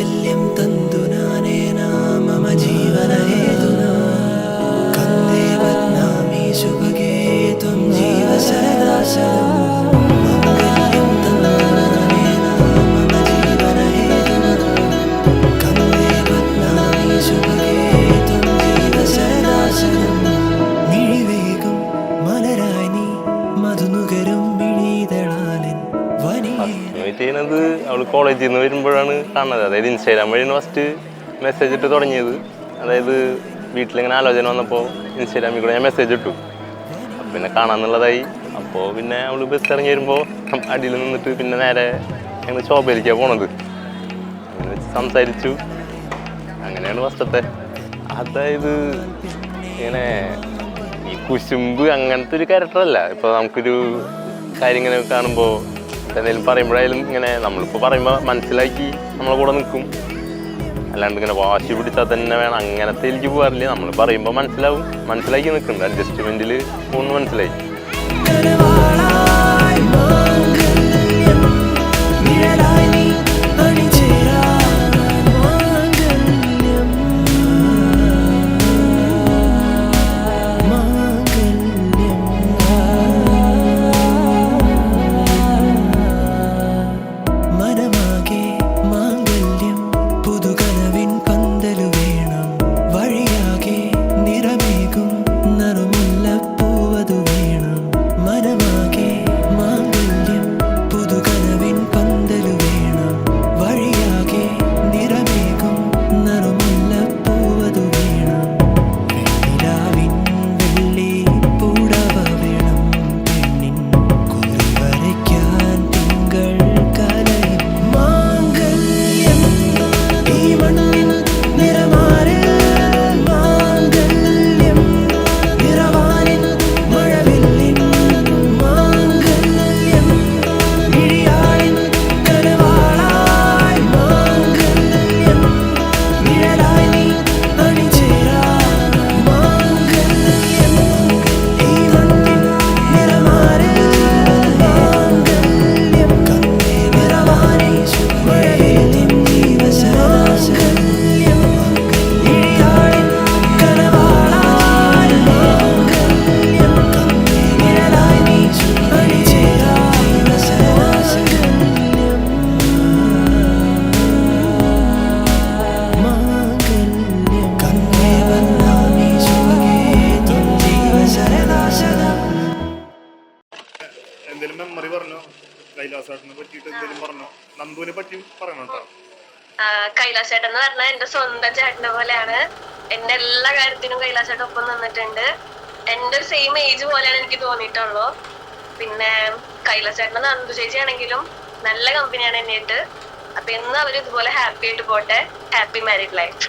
माङ्गल्यं तन्तुनानेना मम जीवनहेतुना कन्दे बध्नामि शुभगे त्वं जीव सरदा शरम् माङ्गल्यं तन्तुनानेना मम जीवनहेतुना कन्दे बध्नामि शुभगे त्वं जीव सरदा शरम् मिഴിവേഗം മലരായി നീ മധുനുകരും മിഴിതളാലൻ ചെയ്യുന്നത് അവൾ കോളേജിൽ നിന്ന് വരുമ്പോഴാണ് കാണുന്നത്. അതായത് ഇൻസ്റ്റാഗ്രാം വഴിയാണ് ഫസ്റ്റ് മെസ്സേജ് ഇട്ട് തുടങ്ങിയത്. അതായത് വീട്ടിലിങ്ങനെ ആലോചന വന്നപ്പോൾ ഇൻസ്റ്റാഗ്രാമിൽ കൂടെ ഞാൻ മെസ്സേജ് ഇട്ടു. അപ്പം പിന്നെ കാണാമെന്നുള്ളതായി. അപ്പോൾ പിന്നെ അവൾ ബസ് ഇറങ്ങി വരുമ്പോൾ അടിയിൽ നിന്നിട്ട് പിന്നെ നേരെ ഞങ്ങൾ ശോഭയിലേക്കാണ് പോണത്. അങ്ങനെ വെച്ച് സംസാരിച്ചു. അങ്ങനെയാണ് ഫസ്റ്റത്തെ. അതായത് ഇങ്ങനെ ഈ കുശുമ്പ് അങ്ങനത്തെ ഒരു ക്യാരക്ടറല്ല. ഇപ്പോൾ നമുക്കൊരു കാര്യം ഇങ്ങനെ കാണുമ്പോൾ എന്തെങ്കിലും പറയുമ്പോഴായാലും ഇങ്ങനെ നമ്മളിപ്പോൾ പറയുമ്പോൾ മനസ്സിലാക്കി നമ്മളെ കൂടെ നിൽക്കും. അല്ലാണ്ട് ഇങ്ങനെ വാശി പിടിച്ചാൽ തന്നെ വേണം അങ്ങനത്തെ എനിക്ക് പോകാറില്ല. നമ്മൾ പറയുമ്പോൾ മനസ്സിലാക്കി നിൽക്കുന്നുണ്ട്. അഡ്ജസ്റ്റ്മെൻറ്റിൽ പോകുന്നു മനസ്സിലായി. കൈലാസേട്ടൻ എന്ന് പറഞ്ഞാൽ എന്റെ സ്വന്തം ചേട്ടനെ പോലെയാണ്. എന്റെ എല്ലാ കാര്യത്തിനും കൈലാസേട്ടൻ ഒപ്പം നിന്നിട്ടുണ്ട്. എന്റെ ഒരു സെയിം ഏജ് പോലെയാണ് എനിക്ക് തോന്നിയിട്ടുള്ളൂ. പിന്നെ കൈലാസേട്ടൻ നന്ദു ചേച്ചി ആണെങ്കിലും നല്ല കമ്പനിയാണ് എന്നിട്ട്. അപ്പൊ ഇന്ന് അവര് ഇതുപോലെ ഹാപ്പി ആയിട്ട് പോട്ടെ. Happy married life.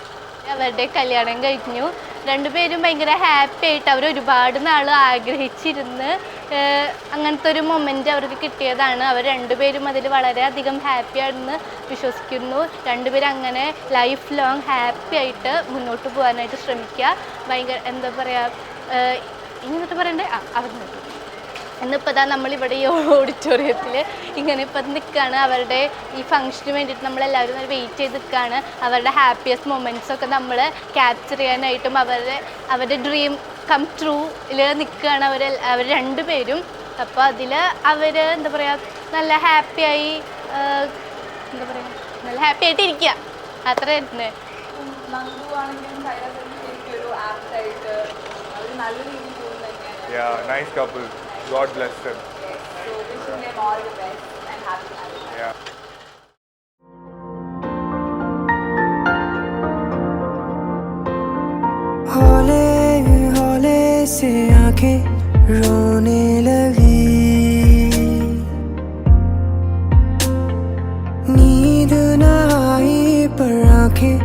അവരുടെ കല്യാണം കഴിഞ്ഞു. രണ്ടുപേരും ഭയങ്കര ഹാപ്പി ആയിട്ട് അവർ ഒരുപാട് നാൾ ആഗ്രഹിച്ചിരുന്ന് അങ്ങനത്തെ ഒരു മൊമെൻ്റ് അവർക്ക് കിട്ടിയതാണ്. അവർ രണ്ടുപേരും അതിൽ വളരെയധികം ഹാപ്പിയാണെന്ന് വിശ്വസിക്കുന്നു. രണ്ടുപേരും അങ്ങനെ ലൈഫ് ലോങ് ഹാപ്പി ആയിട്ട് മുന്നോട്ട് പോകാനായിട്ട് ശ്രമിക്കുക. ഭയങ്കര എന്താ പറയുക, ഇങ്ങോട്ട് പറയണ്ടേ അവർ ഇന്നിപ്പോൾ ഇതാ നമ്മളിവിടെ ഈ ഓഡിറ്റോറിയത്തിൽ ഇങ്ങനെ ഇപ്പം നിൽക്കുകയാണ്. അവരുടെ ഈ ഫംഗ്ഷന് വേണ്ടിയിട്ട് നമ്മളെല്ലാവരും വെയിറ്റ് ചെയ്ത് നിൽക്കുകയാണ്. അവരുടെ ഹാപ്പിയസ്റ്റ് മൊമെൻറ്റ്സൊക്കെ നമ്മൾ ക്യാപ്ചർ ചെയ്യാനായിട്ടും അവരുടെ ഡ്രീം കം ട്രൂയിൽ നിൽക്കുകയാണ് അവർ രണ്ടുപേരും. അപ്പോൾ അതിൽ അവർ എന്താ പറയുക നല്ല ഹാപ്പിയായി എന്താ പറയുക നല്ല ഹാപ്പി ആയിട്ട് ഇരിക്കുക. അത്ര തന്നെ. Yeah, nice couple. God bless them. So wishing them all the best and happy marriage. Yeah. हौले हौले से आंखें रोने लगी, नींद न आई पर आंखें